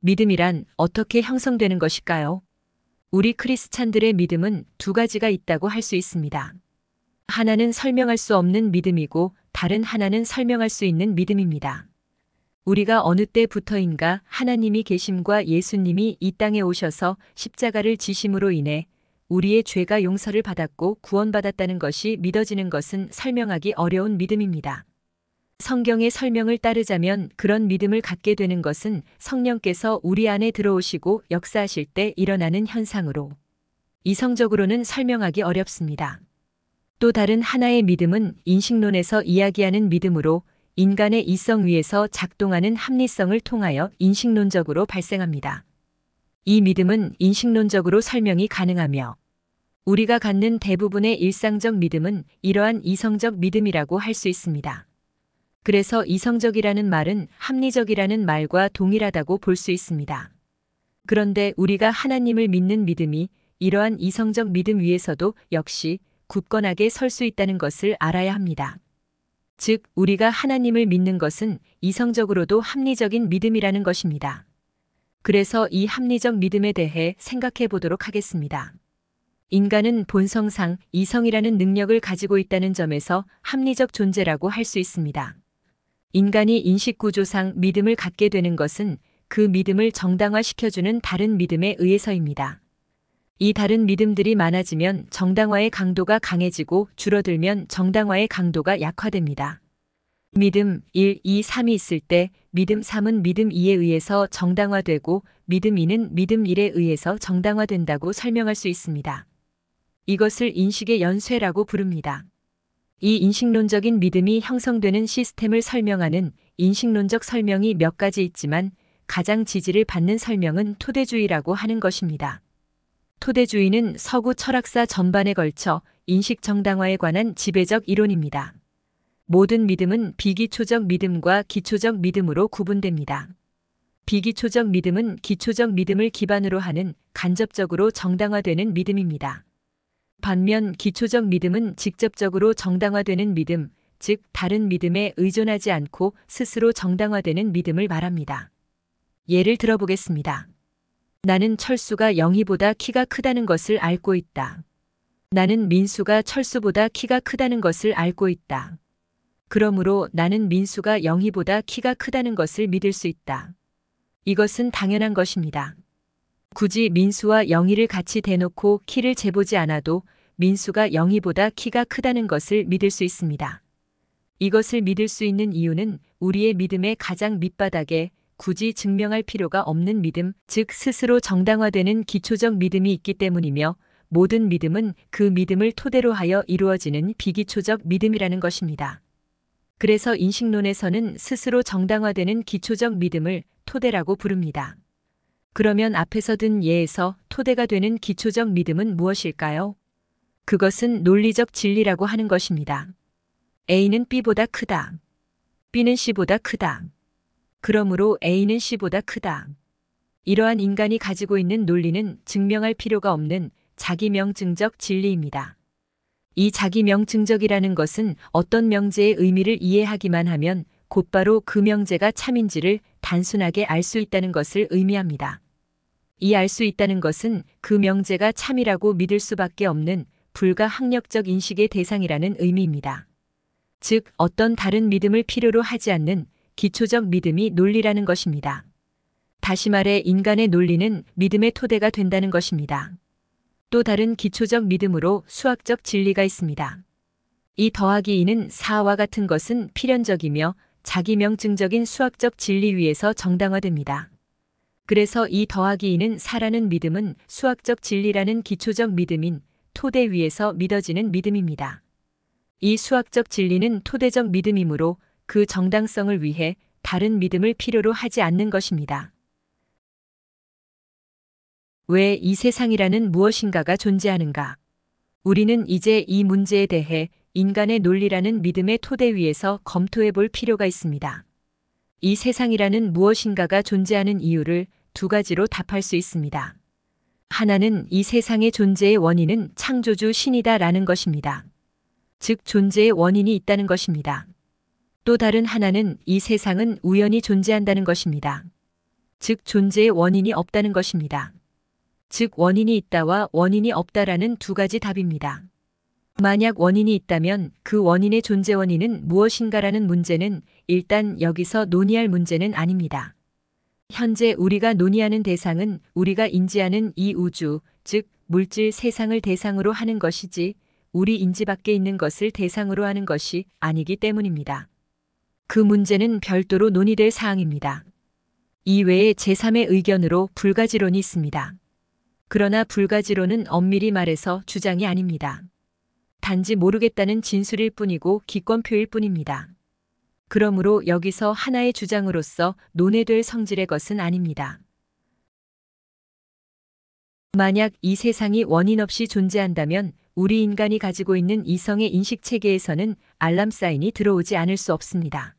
믿음이란 어떻게 형성되는 것일까요? 우리 크리스찬들의 믿음은 두 가지가 있다고 할 수 있습니다. 하나는 설명할 수 없는 믿음이고 다른 하나는 설명할 수 있는 믿음입니다. 우리가 어느 때부터인가 하나님이 계심과 예수님이 이 땅에 오셔서 십자가를 지심으로 인해 우리의 죄가 용서를 받았고 구원받았다는 것이 믿어지는 것은 설명하기 어려운 믿음입니다. 성경의 설명을 따르자면 그런 믿음을 갖게 되는 것은 성령께서 우리 안에 들어오시고 역사하실 때 일어나는 현상으로 이성적으로는 설명하기 어렵습니다. 또 다른 하나의 믿음은 인식론에서 이야기하는 믿음으로 인간의 이성 위에서 작동하는 합리성을 통하여 인식론적으로 발생합니다. 이 믿음은 인식론적으로 설명이 가능하며 우리가 갖는 대부분의 일상적 믿음은 이러한 이성적 믿음이라고 할 수 있습니다. 그래서 이성적이라는 말은 합리적이라는 말과 동일하다고 볼 수 있습니다. 그런데 우리가 하나님을 믿는 믿음이 이러한 이성적 믿음 위에서도 역시 굳건하게 설 수 있다는 것을 알아야 합니다. 즉, 우리가 하나님을 믿는 것은 이성적으로도 합리적인 믿음이라는 것입니다. 그래서 이 합리적 믿음에 대해 생각해 보도록 하겠습니다. 인간은 본성상 이성이라는 능력을 가지고 있다는 점에서 합리적 존재라고 할 수 있습니다. 인간이 인식구조상 믿음을 갖게 되는 것은 그 믿음을 정당화시켜주는 다른 믿음에 의해서입니다. 이 다른 믿음들이 많아지면 정당화의 강도가 강해지고 줄어들면 정당화의 강도가 약화됩니다. 믿음 1, 2, 3이 있을 때 믿음 3은 믿음 2에 의해서 정당화되고 믿음 2는 믿음 1에 의해서 정당화된다고 설명할 수 있습니다. 이것을 인식의 연쇄라고 부릅니다. 이 인식론적인 믿음이 형성되는 시스템을 설명하는 인식론적 설명이 몇 가지 있지만 가장 지지를 받는 설명은 토대주의라고 하는 것입니다. 토대주의는 서구 철학사 전반에 걸쳐 인식 정당화에 관한 지배적 이론입니다. 모든 믿음은 비기초적 믿음과 기초적 믿음으로 구분됩니다. 비기초적 믿음은 기초적 믿음을 기반으로 하는 간접적으로 정당화되는 믿음입니다. 반면 기초적 믿음은 직접적으로 정당화되는 믿음, 즉 다른 믿음에 의존하지 않고 스스로 정당화되는 믿음을 말합니다. 예를 들어보겠습니다. 나는 철수가 영희보다 키가 크다는 것을 알고 있다. 나는 민수가 철수보다 키가 크다는 것을 알고 있다. 그러므로 나는 민수가 영희보다 키가 크다는 것을 믿을 수 있다. 이것은 당연한 것입니다. 굳이 민수와 영희를 같이 대놓고 키를 재보지 않아도 민수가 영희보다 키가 크다는 것을 믿을 수 있습니다. 이것을 믿을 수 있는 이유는 우리의 믿음의 가장 밑바닥에 굳이 증명할 필요가 없는 믿음, 즉 스스로 정당화되는 기초적 믿음이 있기 때문이며 모든 믿음은 그 믿음을 토대로 하여 이루어지는 비기초적 믿음이라는 것입니다. 그래서 인식론에서는 스스로 정당화되는 기초적 믿음을 토대라고 부릅니다. 그러면 앞에서 든 예에서 토대가 되는 기초적 믿음은 무엇일까요? 그것은 논리적 진리라고 하는 것입니다. A는 B보다 크다. B는 C보다 크다. 그러므로 A는 C보다 크다. 이러한 인간이 가지고 있는 논리는 증명할 필요가 없는 자기명증적 진리입니다. 이 자기명증적이라는 것은 어떤 명제의 의미를 이해하기만 하면 곧바로 그 명제가 참인지를 단순하게 알 수 있다는 것을 의미합니다. 이 알 수 있다는 것은 그 명제가 참이라고 믿을 수밖에 없는 불가항력적 인식의 대상이라는 의미입니다. 즉, 어떤 다른 믿음을 필요로 하지 않는 기초적 믿음이 논리라는 것입니다. 다시 말해 인간의 논리는 믿음의 토대가 된다는 것입니다. 또 다른 기초적 믿음으로 수학적 진리가 있습니다. 이 더하기 2는 4와 같은 것은 필연적이며 자기명증적인 수학적 진리 위에서 정당화됩니다. 그래서 이 더하기 2는 4라는 믿음은 수학적 진리라는 기초적 믿음인 토대 위에서 믿어지는 믿음입니다. 이 수학적 진리는 토대적 믿음이므로 그 정당성을 위해 다른 믿음을 필요로 하지 않는 것입니다. 왜 이 세상이라는 무엇인가가 존재하는가? 우리는 이제 이 문제에 대해 인간의 논리라는 믿음의 토대 위에서 검토해 볼 필요가 있습니다. 이 세상이라는 무엇인가가 존재하는 이유를 두 가지로 답할 수 있습니다. 하나는 이 세상의 존재의 원인은 창조주 신이다라는 것입니다. 즉 존재의 원인이 있다는 것입니다. 또 다른 하나는 이 세상은 우연히 존재한다는 것입니다. 즉 존재의 원인이 없다는 것입니다. 즉 원인이 있다와 원인이 없다라는 두 가지 답입니다. 만약 원인이 있다면 그 원인의 존재 원인은 무엇인가라는 문제는 일단 여기서 논의할 문제는 아닙니다. 현재 우리가 논의하는 대상은 우리가 인지하는 이 우주, 즉 물질 세상을 대상으로 하는 것이지 우리 인지 밖에 있는 것을 대상으로 하는 것이 아니기 때문입니다. 그 문제는 별도로 논의될 사항입니다. 이외에 제3의 의견으로 불가지론이 있습니다. 그러나 불가지론은 엄밀히 말해서 주장이 아닙니다. 단지 모르겠다는 진술일 뿐이고 기권표일 뿐입니다. 그러므로 여기서 하나의 주장으로서 논의될 성질의 것은 아닙니다. 만약 이 세상이 원인 없이 존재한다면 우리 인간이 가지고 있는 이성의 인식 체계에서는 알람 사인이 들어오지 않을 수 없습니다.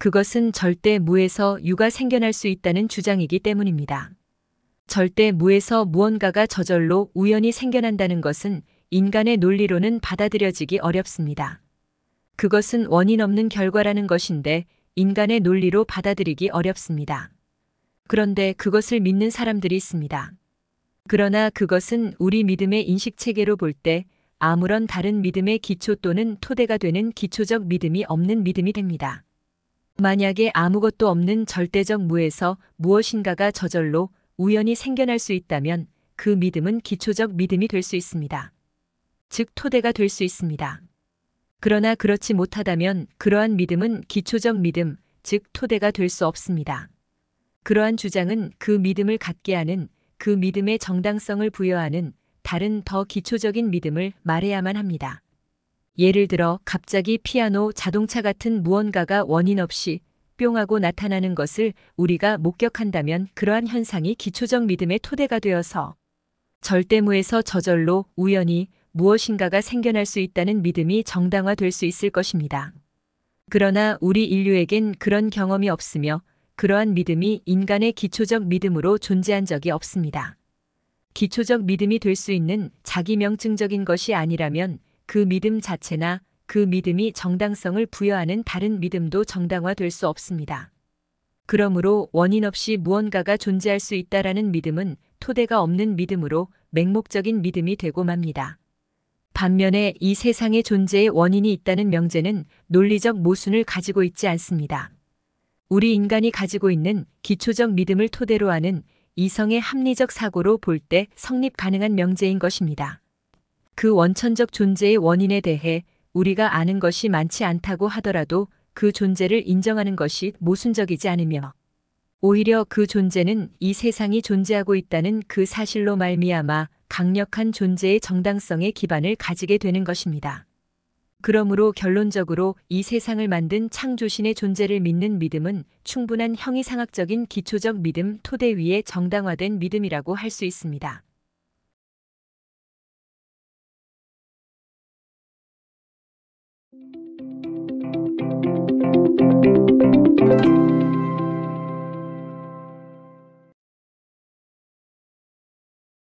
그것은 절대 무에서 유가 생겨날 수 있다는 주장이기 때문입니다. 절대 무에서 무언가가 저절로 우연히 생겨난다는 것은 인간의 논리로는 받아들여지기 어렵습니다. 그것은 원인 없는 결과라는 것인데 인간의 논리로 받아들이기 어렵습니다. 그런데 그것을 믿는 사람들이 있습니다. 그러나 그것은 우리 믿음의 인식체계로 볼 때 아무런 다른 믿음의 기초 또는 토대가 되는 기초적 믿음이 없는 믿음이 됩니다. 만약에 아무것도 없는 절대적 무에서 무엇인가가 저절로 우연히 생겨날 수 있다면 그 믿음은 기초적 믿음이 될 수 있습니다. 즉 토대가 될 수 있습니다. 그러나 그렇지 못하다면 그러한 믿음은 기초적 믿음, 즉 토대가 될 수 없습니다. 그러한 주장은 그 믿음을 갖게 하는, 그 믿음의 정당성을 부여하는 다른 더 기초적인 믿음을 말해야만 합니다. 예를 들어 갑자기 피아노, 자동차 같은 무언가가 원인 없이 뿅 하고 나타나는 것을 우리가 목격한다면 그러한 현상이 기초적 믿음의 토대가 되어서 절대무에서 저절로 우연히 무엇인가가 생겨날 수 있다는 믿음이 정당화될 수 있을 것입니다. 그러나 우리 인류에겐 그런 경험이 없으며 그러한 믿음이 인간의 기초적 믿음으로 존재한 적이 없습니다. 기초적 믿음이 될 수 있는 자기 명증적인 것이 아니라면 그 믿음 자체나 그 믿음이 정당성을 부여하는 다른 믿음도 정당화될 수 없습니다. 그러므로 원인 없이 무언가가 존재할 수 있다라는 믿음은 토대가 없는 믿음으로 맹목적인 믿음이 되고 맙니다. 반면에 이 세상의 존재에 원인이 있다는 명제는 논리적 모순을 가지고 있지 않습니다. 우리 인간이 가지고 있는 기초적 믿음을 토대로 하는 이성의 합리적 사고로 볼 때 성립 가능한 명제인 것입니다. 그 원천적 존재의 원인에 대해 우리가 아는 것이 많지 않다고 하더라도 그 존재를 인정하는 것이 모순적이지 않으며 오히려 그 존재는 이 세상이 존재하고 있다는 그 사실로 말미암아 강력한 존재의 정당성의 기반을 가지게 되는 것입니다. 그러므로 결론적으로 이 세상을 만든 창조신의 존재를 믿는 믿음은 충분한 형이상학적인 기초적 믿음 토대 위에 정당화된 믿음이라고 할 수 있습니다.